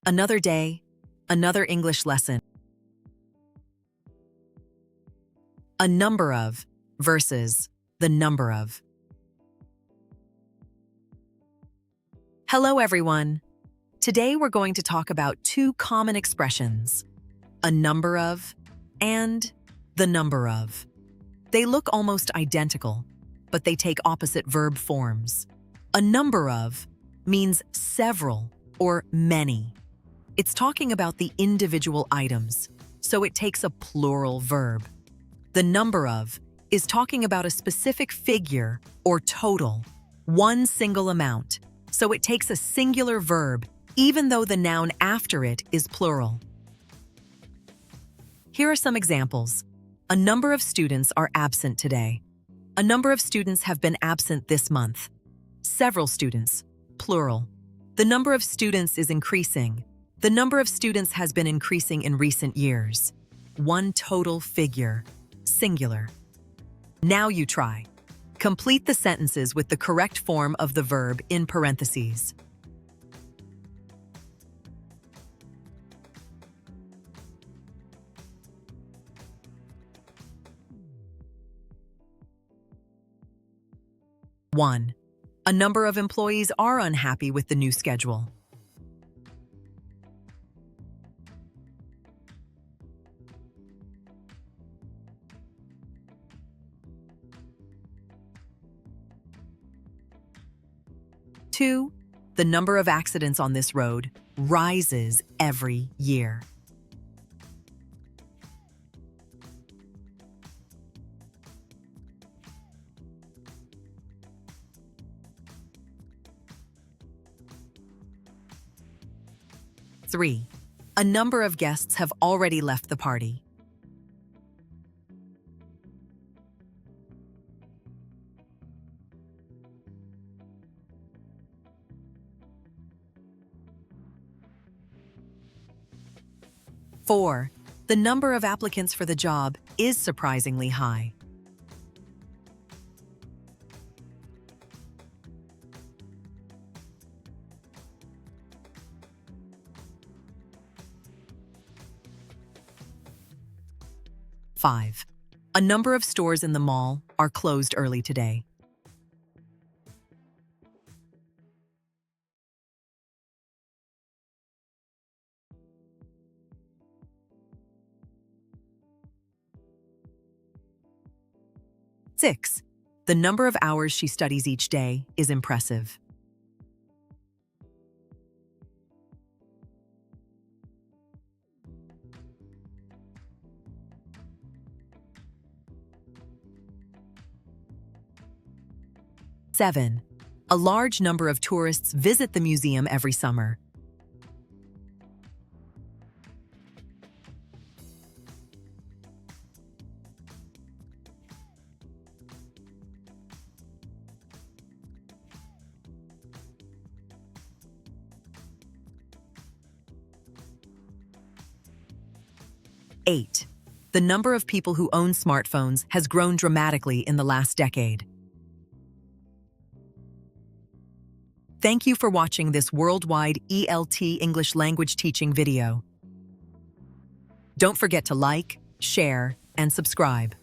Another day, another English lesson. A number of versus the number of. Hello, everyone. Today we're going to talk about two common expressions, a number of and the number of. They look almost identical, but they take opposite verb forms. A number of means several or many. It's talking about the individual items, so it takes a plural verb. The number of is talking about a specific figure or total, one single amount, so it takes a singular verb even though the noun after it is plural. Here are some examples. A number of students are absent today. A number of students have been absent this month. Several students, plural. The number of students is increasing. The number of students has been increasing in recent years. One total figure, singular. Now you try. Complete the sentences with the correct form of the verb in parentheses. One, a number of employees are unhappy with the new schedule. Two, the number of accidents on this road rises every year. Three, a number of guests have already left the party. Four, the number of applicants for the job is surprisingly high. Five, a number of stores in the mall are closed early today. Six, the number of hours she studies each day is impressive. Seven, a large number of tourists visit the museum every summer. Eight, the number of people who own smartphones has grown dramatically in the last decade. Thank you for watching this worldwide ELT English language teaching video. Don't forget to like, share, and subscribe.